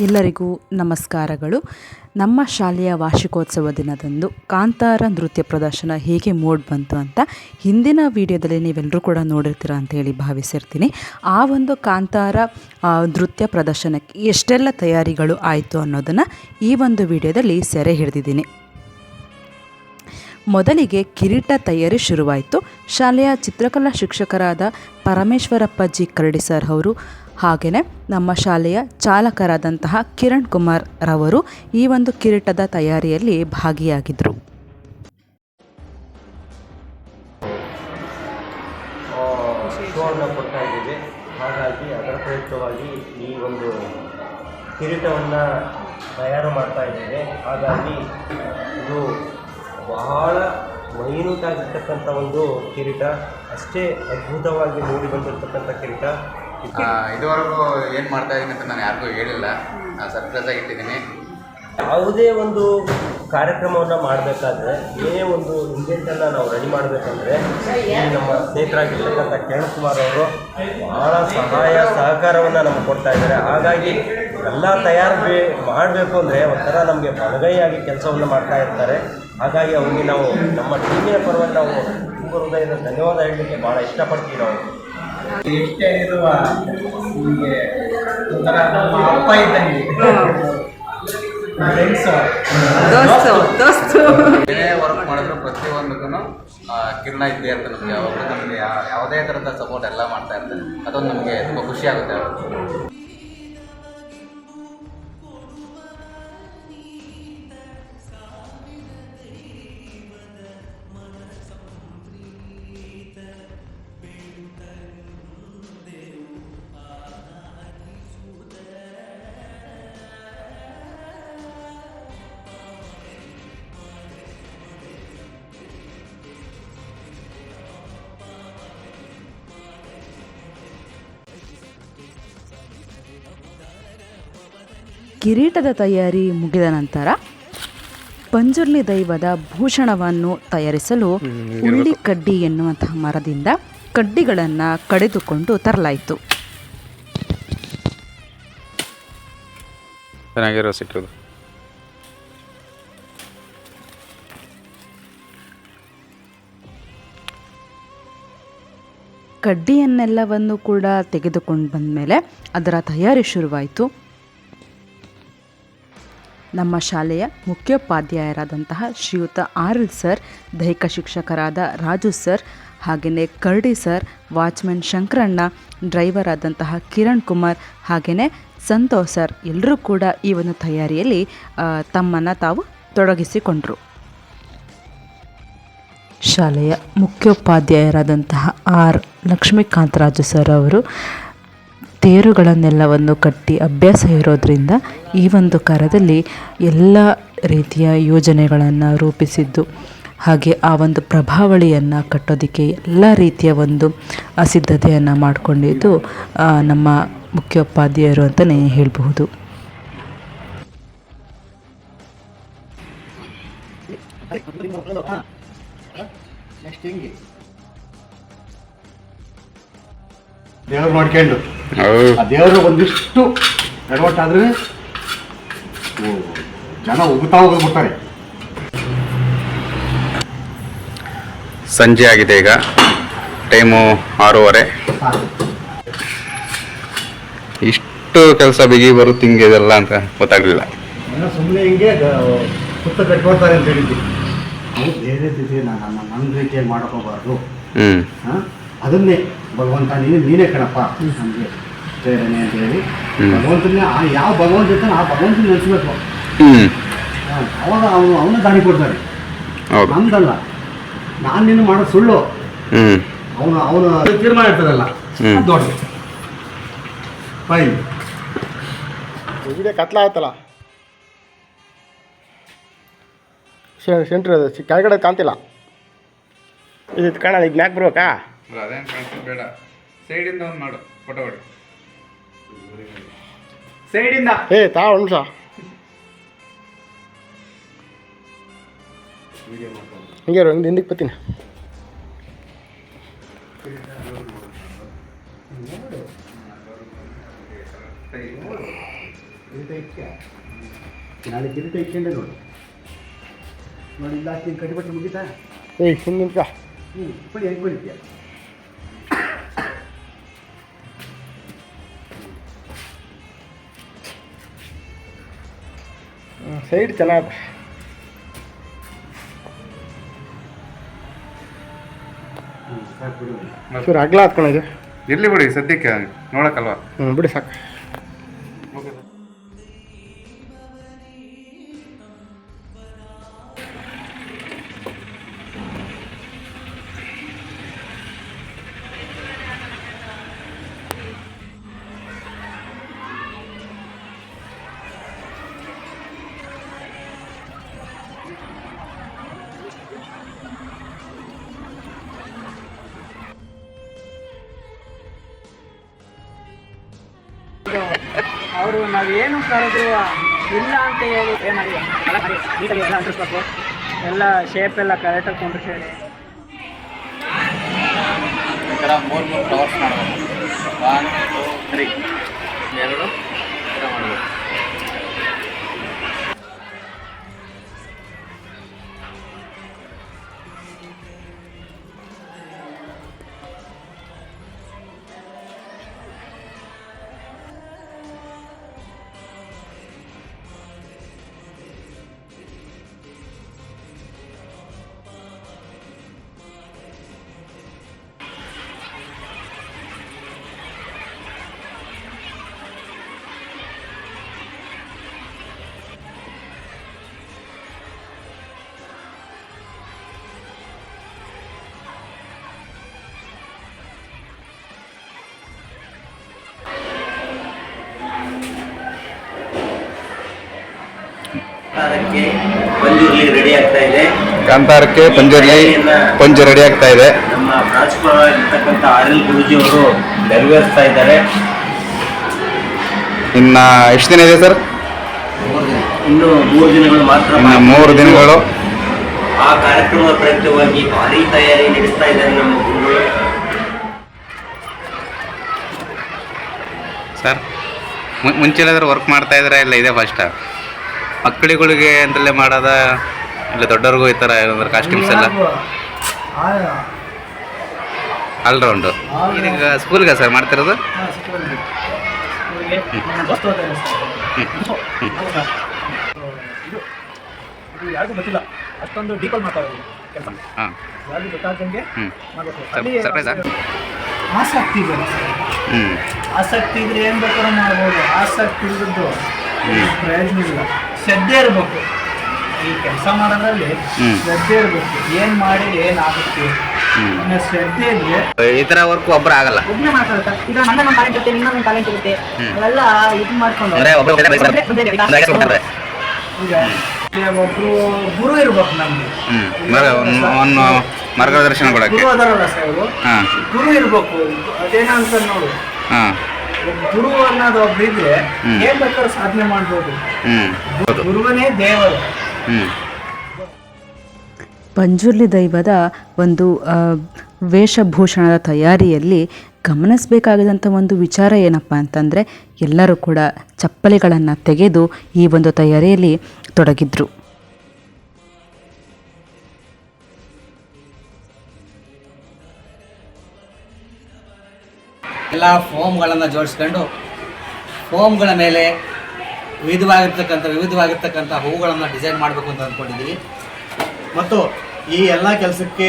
ಎಲ್ಲರಿಗೂ ನಮಸ್ಕಾರಗಳು. ನಮ್ಮ ಶಾಲೆಯ ವಾರ್ಷಿಕೋತ್ಸವ ದಿನದಂದು ಕಾಂತಾರ ನೃತ್ಯ ಪ್ರದರ್ಶನ ಹೇಗೆ ಮೂಡ್ ಬಂತು ಅಂತ ಹಿಂದಿನ ವಿಡಿಯೋದಲ್ಲಿ ನೀವೆಲ್ಲರೂ ಕೂಡ ನೋಡಿರ್ತೀರ ಅಂತೇಳಿ ಭಾವಿಸಿರ್ತೀನಿ. ಆ ಒಂದು ಕಾಂತಾರ ನೃತ್ಯ ಪ್ರದರ್ಶನಕ್ಕೆ ಎಷ್ಟೆಲ್ಲ ತಯಾರಿಗಳು ಆಯಿತು ಅನ್ನೋದನ್ನು ಈ ಒಂದು ವಿಡಿಯೋದಲ್ಲಿ ಸೆರೆ ಹಿಡಿದಿದ್ದೀನಿ. ಮೊದಲಿಗೆ ಕಿರೀಟ ತಯಾರಿ ಶುರುವಾಯಿತು. ಶಾಲೆಯ ಚಿತ್ರಕಲಾ ಶಿಕ್ಷಕರಾದ ಪರಮೇಶ್ವರಪ್ಪಾಜಿ ಕರಡಿ ಸರ್ ಅವರು ಹಾಗೆಯೇ ನಮ್ಮ ಶಾಲೆಯ ಚಾಲಕರಾದಂತಹ ಕಿರಣ್ ಕುಮಾರ್ ರವರು ಈ ಒಂದು ಕಿರೀಟದ ತಯಾರಿಯಲ್ಲಿ ಭಾಗಿಯಾಗಿದ್ದರು. ಕೊಡ್ತಾ ಇದ್ದೀವಿ. ಹಾಗಾಗಿ ಅದರ ಪ್ರಯುಕ್ತವಾಗಿ ಈ ಒಂದು ಕಿರೀಟವನ್ನು ತಯಾರು ಮಾಡ್ತಾ ಇದ್ದೇವೆ. ಹಾಗಾಗಿ ಇದು ಬಹಳ ಮೈನೂಟಾಗಿರ್ತಕ್ಕಂಥ ಒಂದು ಕಿರೀಟ, ಅಷ್ಟೇ ಅದ್ಭುತವಾಗಿ ಮೂಡಿ ಬಂದಿರತಕ್ಕಂಥ ಕಿರೀಟ. ಇದುವರೆಗೂ ಏನು ಮಾಡ್ತಾ ಇದ್ದೀನಿ ಅಂತ ನಾನು ಯಾರಿಗೂ ಹೇಳಿಲ್ಲ, ಸರ್ಪ್ರೈಸ್ ಆಗಿ ಇಟ್ಟಿದ್ದೀನಿ. ಯಾವುದೇ ಒಂದು ಕಾರ್ಯಕ್ರಮವನ್ನು ಮಾಡಬೇಕಾದ್ರೆ ಏನೇ ಒಂದು ಇಂಜೆಂಟನ್ನು ನಾವು ರೆಡಿ ಮಾಡಬೇಕಂದ್ರೆ ಈ ನಮ್ಮ ಸ್ನೇಹಿತರಾಗಿರ್ತಕ್ಕಂಥ ಕಿರಣ್ ಕುಮಾರ್ ಅವರು ಭಾಳ ಸಹಕಾರವನ್ನು ನಮಗೆ ಕೊಡ್ತಾ ಇದ್ದಾರೆ. ಹಾಗಾಗಿ ಎಲ್ಲ ತಯಾರು ಮಾಡಬೇಕು ಅಂದರೆ ಒಂಥರ ನಮಗೆ ಬಲಗೈಯಾಗಿ ಕೆಲಸವನ್ನು ಮಾಡ್ತಾ ಇರ್ತಾರೆ. ಹಾಗಾಗಿ ಅವರಿಗೆ ನಾವು ನಮ್ಮ ಟೀಮಿನ ಪರವಾಗಿ ನಾವು ತುಂಬ ಹೃದಯದ ಧನ್ಯವಾದ ಹೇಳಲಿಕ್ಕೆ ಭಾಳ ಇಷ್ಟಪಡ್ತೀವಿ. ನಾವು ಎಷ್ಟೇ ಇರುವ ನಿಮಗೆ ಒಂಥರ ಅಪ್ಪ ಇದ್ದಂಗೆ ಏನೇ ವರ್ಕ್ ಮಾಡಿದ್ರು ಪ್ರತಿಯೊಂದಕ್ಕೂ ಕಿರಣ ಇದ್ದೇ ಇರ್ತದೆ. ನಮಗೆ ಯಾವಾಗಲೂ ನಮಗೆ ಯಾವುದೇ ಥರದ ಸಪೋರ್ಟ್ ಎಲ್ಲ ಮಾಡ್ತಾ ಇರ್ತಾರೆ. ಅದೊಂದು ನಮಗೆ ತುಂಬ ಖುಷಿ ಆಗುತ್ತೆ. ಕಿರೀಟದ ತಯಾರಿ ಮುಗಿದ ನಂತರ ಪಂಜುರ್ಲಿ ದೈವದ ಭೂಷಣವನ್ನು ತಯಾರಿಸಲು ಉಳ್ಳಿ ಕಡ್ಡಿ ಎನ್ನುವಂತಹ ಮರದಿಂದ ಕಡ್ಡಿಗಳನ್ನು ಕಡಿದುಕೊಂಡು ತರಲಾಯಿತು. ಕಡ್ಡಿಯನ್ನೆಲ್ಲವನ್ನು ಕೂಡ ತೆಗೆದುಕೊಂಡು ಬಂದ ಮೇಲೆ ಅದರ ತಯಾರಿ ಶುರುವಾಯಿತು. ನಮ್ಮ ಶಾಲೆಯ ಮುಖ್ಯೋಪಾಧ್ಯಾಯರಾದಂತಹ ಶ್ರೀಯುತ ಆರ್.ಎಲ್. ಸರ್, ದೈಹಿಕ ಶಿಕ್ಷಕರಾದ ರಾಜು ಸರ್, ಹಾಗೆಯೇ ಕರಡಿ ಸರ್, ವಾಚ್ಮನ್ ಶಂಕರಣ್ಣ, ಡ್ರೈವರ್ ಆದಂತಹ ಕಿರಣ್ ಕುಮಾರ್, ಹಾಗೆಯೇ ಸಂತೋಷ್ ಸರ್ ಎಲ್ಲರೂ ಕೂಡ ಈ ಒಂದು ತಯಾರಿಯಲ್ಲಿ ತಮ್ಮನ್ನು ತಾವು ತೊಡಗಿಸಿಕೊಂಡರು. ಶಾಲೆಯ ಮುಖ್ಯೋಪಾಧ್ಯಾಯರಾದಂತಹ ಆರ್. ಲಕ್ಷ್ಮೀಕಾಂತರಾಜು ಸರ್ ಅವರು ತೇರುಗಳನ್ನೆಲ್ಲವನ್ನು ಕಟ್ಟಿ ಅಭ್ಯಾಸ ಇರೋದರಿಂದ ಈ ಒಂದು ಕಾರ್ಯದಲ್ಲಿ ಎಲ್ಲ ರೀತಿಯ ಯೋಜನೆಗಳನ್ನು ರೂಪಿಸಿದ್ದು, ಹಾಗೆ ಆ ಒಂದು ಪ್ರಭಾವಳಿಯನ್ನು ಕಟ್ಟೋದಕ್ಕೆ ಎಲ್ಲ ರೀತಿಯ ಒಂದು ಸಿದ್ಧತೆಯನ್ನು ಮಾಡಿಕೊಂಡಿದ್ದು ನಮ್ಮ ಮುಖ್ಯೋಪಾಧ್ಯಾಯರು ಅಂತಲೇ ಹೇಳಬಹುದು. ದೇವ್ರು ಮಾಡ್ಕೊಂಡು ದೇವರು ಒಂದಿಷ್ಟು ಎಡವಟ್ಟಾದ್ರೆ ಜನ ಉಗುತ್ತಾ ಹೋಗ್ಬಿಡ್ತಾರೆ. ಸಂಜೆ ಆಗಿದೆ, ಈಗ ಟೈಮು 6:30. ಇಷ್ಟು ಕೆಲಸ ಬಿಗಿ ಬರುತ್ತೆ ಹಿಂಗೆ ಇದೆಲ್ಲ ಅಂತ ಗೊತ್ತಾಗಲಿಲ್ಲ. ಸುಮ್ಮನೆ ಹಿಂಗೆ ಸುತ್ತ ಕಟ್ಕೊಡ್ತಾರೆ ಅಂತ ಹೇಳಿದ್ವಿ. ನಾವು ಬೇರೆ ರೀತಿ ನನ್ನ ರೀತಿಯಾಗಿ ಮಾಡ್ಕೋಬಾರ್ದು. ಅದನ್ನೇ ಭಗವಂತ ನೀನೇ ಕಣಪ್ಪ ನಮಗೆ ಪ್ರೇರಣೆ ಅಂತ ಹೇಳಿ ಭಗವಂತನೇ ಯಾವ ಭಗವಂತ ಇರ್ತಾನೆ ಆ ಭಗವಂತನ ನೆನೆಸ್ಬೇಕು. ಅವಾಗ ಅವನ ದಾರಿ ಕೊಡ್ತಾರೆ, ನಮ್ದಲ್ಲ. ನಾನು ನೀನು ಮಾಡೋದು ಸುಳ್ಳು, ಅವನು ತೀರ್ಮಾನ ಇರ್ತದಲ್ಲ ದೊಡ್ಡ ಫೈನ್. ವಿಡಿಯೋ ಕತ್ಲ ಆಯ್ತಲ್ಲ, ಸೆಂಟ್ರ್ ಅದು ಕೆಳಗಡೆ ಕಾಣ್ತಿಲ್ಲ. ಇದು ಕಾಣಲ್ಲ, ಈಗ ಮ್ಯಾಕ್ ಬರ್ಬೇಕಾ? ಅದೇನು ಕಾಣಿಸ್ತು, ಬೇಡ. ಸೈಡಿಂದ ಒಂದು ಮಾಡು, ಫೋಟೋ ಹೊಡಿ. ಸೈಡಿಂದ ತಾ ಒಂದು ನಿಮಿಷ ಹಿಂಗೆ ಹಿಂದಕ್ಕೆ ಬರ್ತೀನಿ. ಕಿರೀಟ ಇಟ್ಕೆ ನಾಳೆ ಕಿರೀಟ ಇಟ್ಕೊಂಡೆ ನೋಡಿ ನೋಡಿ ಇಲ್ಲ ಹಾಕಿ ಕಟ್ಟಿಬಟ್ಟು ಮುಗಿತಾ ಏಯ್ ಹಿಂದಿನ್ಕ ಬಡಿ ಹೆಂಗೆ ಬಡಿತೀಯ ಸೈಡ್ ಚೆನ್ನಾಗಿ ಸಾಕು ಬಿಡು ಚೂರು ಅಗ್ಲ ಹತ್ಕೊಂಡಿದೆ. ಇರಲಿ ಬಿಡಿ ಸದ್ಯಕ್ಕೆ ನೋಡೋಕ್ಕಲ್ವಾ. ಬಿಡಿ ಸಾಕು. ಅವರು ನಾವೇನು ಕರೆದ್ರು ಇಲ್ಲ ಅಂತ ಹೇಳಿ ಏನಾಗಿ ನೀಟಾಗಿ ಎಲ್ಲ ಅಂಟಿಸ್ಬೇಕು, ಎಲ್ಲ ಶೇಪ್ ಎಲ್ಲ ಕರೆಕ್ಟಾಗಿ ಕೊಂಡಿರ್ತೇವೆ. ಈ ಥರ 3 ಫ್ಲವರ್ಸ್ ಮಾಡಬೇಕು. 1 2 3 2 ಈ ಥರ ಮಾಡಬೇಕು. ಅದಕ್ಕೆ ಪಂಜುರ್ಲಿ ರೆಡಿ ಆಗ್ತಾ ಇದೆ. ಕಾಂತಾರಕ್ಕೆ ಪಂಜು ರೆಡಿ ಆಗ್ತಾ ಇದೆ. ನಮ್ಮ ಪ್ರಾಂಶುಪಾಲರಾಗಿರ್ತಕ್ಕಂಥ ಆರ್.ಎಲ್. ಗುರೂಜಿ ಅವರು ನೆರವೇರಿಸ್ತಾ ಇದ್ದಾರೆ. ಇನ್ನು ಎಷ್ಟು ದಿನ ಇದೆ ಸರ್? ಇನ್ನು 3 ದಿನಗಳು ಮಾತ್ರ. 3 ದಿನಗಳು. ಆ ಕಾರ್ಯಕ್ರಮದ ಪ್ರಯುಕ್ತವಾಗಿ ಭಾರಿ ತಯಾರಿ ನಡೆಸ್ತಾ ಇದ್ದಾರೆ ನಮ್ಮ ಗುರುಗಳು. ಸರ್ ಮುಂಚೆ ಎಲ್ಲಾದ್ರೂ ವರ್ಕ್ ಮಾಡ್ತಾ ಇದ್ದಾರೆ ಇಲ್ಲ ಇದೆ ಫಸ್ಟ್? ಮಕ್ಕಳುಗಳಿಗೆ ಅಂತಲೇ ಮಾಡೋದ ಇಲ್ಲ ದೊಡ್ಡವ್ರಿಗೂ ಈ ಥರ ಏನಾದ್ರು ಕಾಸ್ಟ್ಯೂಮ್ಸ್ ಎಲ್ಲ ಆಲ್ರೌಂಡು? ಈಗ ಸ್ಕೂಲ್ಗೆ ಸರ್ ಮಾಡ್ತಿರೋದು? ಯಾರಿಗೂ ಗೊತ್ತಿಲ್ಲ ಅಷ್ಟೊಂದು ಡೀಪಲ್ ಮಾತಾಡೋದು ಕೆಲಸ. ಹಾಂ, ಯಾರಿಗೂ ಗೊತ್ತಾಗ್ದಂಗೆ ಸರ್ಪ್ರೈಸಾ? ಆಸಕ್ತಿ ಇದೆ. ಆಸಕ್ತಿ ಇದ್ರೆ ಏನು ಬೇಕಾದ್ರೂ ಮಾಡ್ಬೋದು. ಆಸಕ್ತಿ ಇಲ್ಲದ್ದು ಪ್ರಯೋಜನ ಇಲ್ಲ. ಶ್ರದ್ಧೆ ಇರಬೇಕು. ಈ ಕೆಲಸ ಮಾಡೋದ್ರಲ್ಲಿ ಶ್ರದ್ಧೆ ಇರಬೇಕು. ಏನು ಮಾಡಿ ಏನಾಗುತ್ತೆ ಅನ್ನೋ ಶ್ರದ್ಧೆ ಇದ್ರೆ ಈ ಥರ ವರ್ಕ್ ಒಬ್ಬರು ಆಗಲ್ಲ. ಒಬ್ಬನೇ ಮಾತಾಡ್ತಾರೆ. ಈಗ ನನ್ನ ಟ್ಯಾಲೆಂಟ್ ಇರುತ್ತೆ, ನಿನ್ನ ಟ್ಯಾಲೆಂಟ್ ಇರುತ್ತೆ, ಅವೆಲ್ಲ ಇದು ಮಾಡ್ಕೊಂಡು ಅಂದ್ರೆ ಈಗ ಒಬ್ರು ಗುರು ಇರ್ಬೇಕು ನಮ್ಗೆ. ಒಂದು ಮಾರ್ಗದರ್ಶನ ಕೊಡಕ್ಕೆ. ಗುರು ಅದಾರಲ್ಲ ಸರ್ ಅವರು, ಗುರು ಇರ್ಬೇಕು. ಅದೇನಂತ ನೋಡು, ಗುರು ಅನ್ನೋದು ಒಬ್ರು ಇದ್ರೆ ಏನ್ ಬೇಕಾದ್ರೂ ಸಾಧನೆ ಮಾಡ್ಬೋದು. ಗುರುವನೇ ದೇವರು. ಪಂಜುರ್ಲಿ ದೈವದ ಒಂದು ವೇಷಭೂಷಣದ ತಯಾರಿಯಲ್ಲಿ ಗಮನಿಸಬೇಕಾದಂಥ ಒಂದು ವಿಚಾರ ಏನಪ್ಪ ಅಂತಂದರೆ, ಎಲ್ಲರೂ ಕೂಡ ಚಪ್ಪಲಿಗಳನ್ನು ತೆಗೆದು ಈ ಒಂದು ತಯಾರಿಯಲ್ಲಿ ತೊಡಗಿದ್ರು. ಎಲ್ಲ ಫೋಮ್ಗಳನ್ನು ಜೋಡಿಸ್ಕೊಂಡು ಫೋಮ್ಗಳ ಮೇಲೆ ವಿವಿಧವಾಗಿರ್ತಕ್ಕಂಥ ಹೂಗಳನ್ನು ಡಿಸೈನ್ ಮಾಡಬೇಕು ಅಂತ ಅಂದ್ಕೊಂಡಿದ್ದೀವಿ. ಮತ್ತು ಈ ಎಲ್ಲ ಕೆಲಸಕ್ಕೆ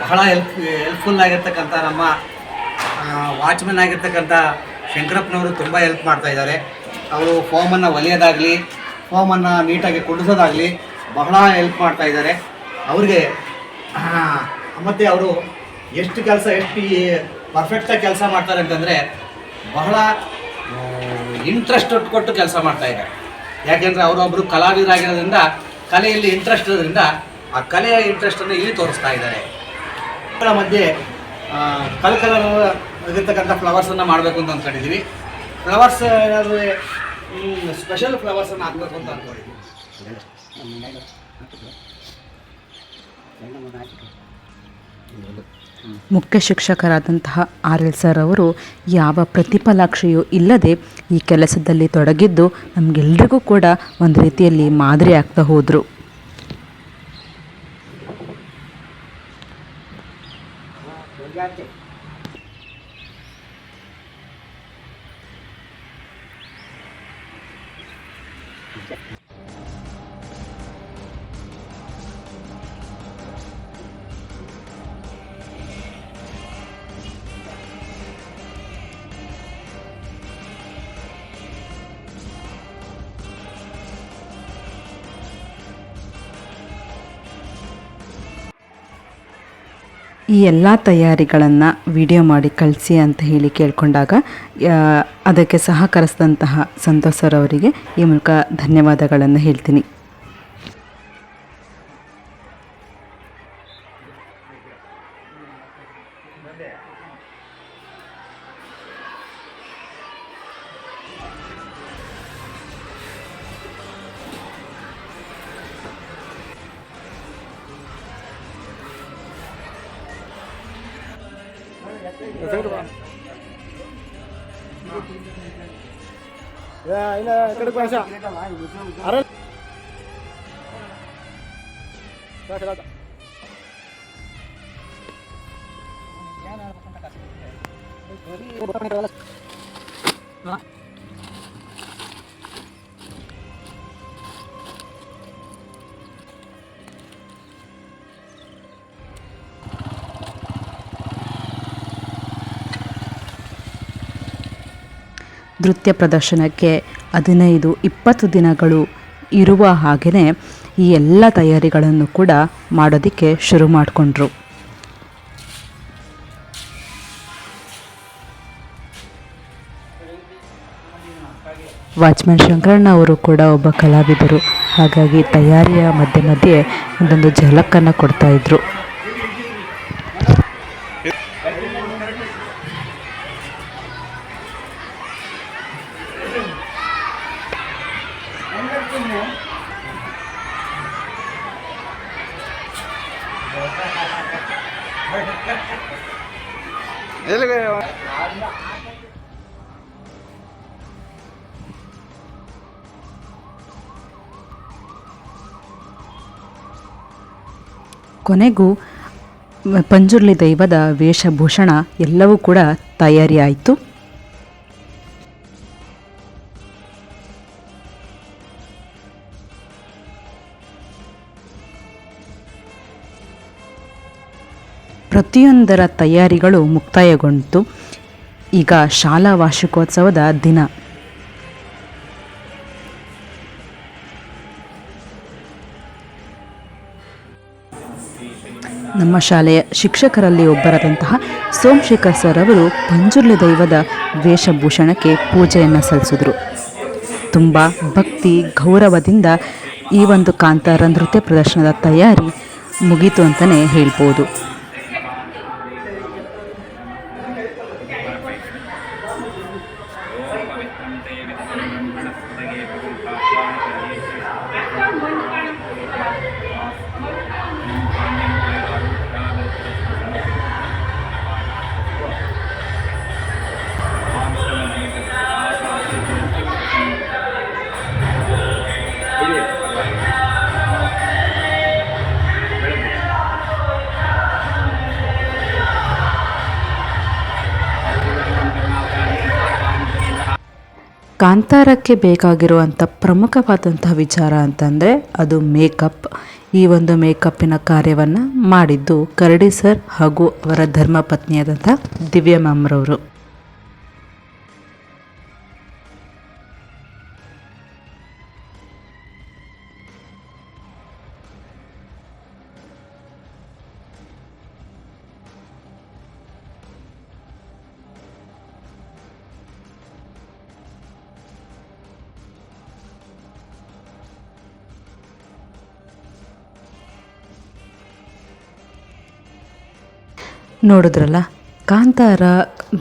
ಬಹಳ ಹೆಲ್ಪ್ಫುಲ್ ಆಗಿರ್ತಕ್ಕಂಥ ನಮ್ಮ ವಾಚ್ಮೆನ್ ಆಗಿರ್ತಕ್ಕಂಥ ಶಂಕರಪ್ಪನವರು ತುಂಬ ಹೆಲ್ಪ್ ಮಾಡ್ತಾ ಇದ್ದಾರೆ. ಅವರು ಫೋಮನ್ನು ಹೊಲಿಯೋದಾಗಲಿ, ಫೋಮನ್ನು ನೀಟಾಗಿ ಕುಡಿಸೋದಾಗಲಿ ಬಹಳ ಹೆಲ್ಪ್ ಮಾಡ್ತಾ ಇದ್ದಾರೆ ಅವ್ರಿಗೆ. ಮತ್ತು ಅವರು ಎಷ್ಟು ಪರ್ಫೆಕ್ಟಾಗಿ ಕೆಲಸ ಮಾಡ್ತಾರೆ ಅಂತಂದರೆ ಬಹಳ ಇಂಟ್ರೆಸ್ಟ್ ಕೊಟ್ಟು ಕೆಲಸ ಮಾಡ್ತಾ ಇದ್ದಾರೆ. ಯಾಕೆಂದರೆ ಅವರೊಬ್ಬರು ಕಲಾವಿದರಾಗಿರೋದ್ರಿಂದ ಕಲೆಯಲ್ಲಿ ಇಂಟ್ರೆಸ್ಟ್ ಇರೋದ್ರಿಂದ ಆ ಕಲೆಯ ಇಂಟ್ರೆಸ್ಟನ್ನು ಇಲ್ಲಿ ತೋರಿಸ್ತಾ ಇದ್ದಾರೆ. ಮಕ್ಕಳ ಮಧ್ಯೆ ಕಲರ್ ಇರತಕ್ಕಂಥ ಫ್ಲವರ್ಸನ್ನು ಮಾಡಬೇಕು ಅಂತ ಅಂದ್ಕೊಂಡಿದ್ದೀವಿ. ಫ್ಲವರ್ಸ್ ಏನಾದರೂ ಸ್ಪೆಷಲ್ ಫ್ಲವರ್ಸನ್ನು ಹಾಕಬೇಕು ಅಂತ ಅಂದ್ಕೊಂಡಿದ್ದೀವಿ. ಮುಖ್ಯ ಶಿಕ್ಷಕರಾದಂತಹ RL ಸರ್ ಅವರು ಯಾವ ಪ್ರತಿಫಲಾಕ್ಷೆಯೂ ಇಲ್ಲದೆ ಈ ಕೆಲಸದಲ್ಲಿ ತೊಡಗಿದ್ದು ನಮಗೆಲ್ರಿಗೂ ಕೂಡ ಒಂದು ರೀತಿಯಲ್ಲಿ ಮಾದರಿ ಆಗ್ತಾ ಹೋದರು. ಈ ಎಲ್ಲ ತಯಾರಿಗಳನ್ನು ವಿಡಿಯೋ ಮಾಡಿ ಕಳಿಸಿ ಅಂತ ಹೇಳಿ ಕೇಳಿಕೊಂಡಾಗ ಅದಕ್ಕೆ ಸಹಕರಿಸಿದಂತಹ ಸಂತೋಷ್ ಸರ್ ಅವರಿಗೆ ಈ ಮೂಲಕ ಧನ್ಯವಾದಗಳನ್ನು ಹೇಳ್ತೀನಿ. ನೃತ್ಯ ಪ್ರದರ್ಶನಕ್ಕೆ 15-20 ದಿನಗಳು ಇರುವ ಹಾಗೆಯೇ ಈ ಎಲ್ಲ ತಯಾರಿಗಳನ್ನು ಕೂಡ ಮಾಡೋದಕ್ಕೆ ಶುರು ಮಾಡಿಕೊಂಡ್ರು. ವಾಚ್ಮ್ಯಾನ್ ಶಂಕರಣ್ಣ ಅವರು ಕೂಡ ಒಬ್ಬ ಕಲಾವಿದರು. ಹಾಗಾಗಿ ತಯಾರಿಯ ಮಧ್ಯೆ ಮಧ್ಯೆ ಒಂದೊಂದು ಝಲಕ್ಕನ್ನು ಕೊಡ್ತಾಯಿದ್ರು. ಕೊನೆಗೂ ಪಂಜುರ್ಲಿ ದೈವದ ವೇಷಭೂಷಣ ಎಲ್ಲವೂ ಕೂಡ ತಯಾರಿಯಾಯಿತು. ಪ್ರತಿಯೊಂದರ ತಯಾರಿಗಳು ಮುಕ್ತಾಯಗೊಂಡಿತು. ಈಗ ಶಾಲಾ ವಾರ್ಷಿಕೋತ್ಸವದ ದಿನ. ನಮ್ಮ ಶಾಲೆಯ ಶಿಕ್ಷಕರಲ್ಲಿ ಒಬ್ಬರಾದಂತಹ ಸೋಮಶೇಖರ್ ಸರ್ ಅವರು ಪಂಜುರ್ಲಿ ದೈವದ ವೇಷಭೂಷಣಕ್ಕೆ ಪೂಜೆಯನ್ನು ಸಲ್ಲಿಸಿದ್ರು. ತುಂಬ ಭಕ್ತಿ ಗೌರವದಿಂದ ಈ ಒಂದು ಕಾಂತಾರ ನೃತ್ಯ ಪ್ರದರ್ಶನದ ತಯಾರಿ ಮುಗೀತು ಅಂತಲೇ ಹೇಳ್ಬೋದು. ಕಾಂತಾರಕ್ಕೆ ಬೇಕಾಗಿರುವಂಥ ಪ್ರಮುಖವಾದಂತಹ ವಿಚಾರ ಅಂತಂದರೆ ಅದು ಮೇಕಪ್. ಈ ಒಂದು ಮೇಕಪ್ಪಿನ ಕಾರ್ಯವನ್ನು ಮಾಡಿದ್ದು ಕರಡಿ ಸರ್ ಹಾಗೂ ಅವರ ಧರ್ಮಪತ್ನಿಯಾದಂಥ ದಿವ್ಯಾ ಮ್ಯಾಮ್ರವರು. ನೋಡಿದ್ರಲ್ಲ, ಕಾಂತಾರ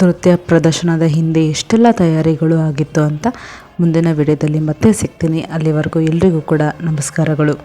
ನೃತ್ಯ ಪ್ರದರ್ಶನದ ಹಿಂದೆ ಎಷ್ಟೆಲ್ಲ ತಯಾರಿಗಳು ಆಗಿತ್ತು ಅಂತ. ಮುಂದಿನ ವಿಡಿಯೋದಲ್ಲಿ ಮತ್ತೆ ಸಿಗ್ತೀನಿ. ಅಲ್ಲಿವರೆಗೂ ಎಲ್ರಿಗೂ ಕೂಡ ನಮಸ್ಕಾರಗಳು.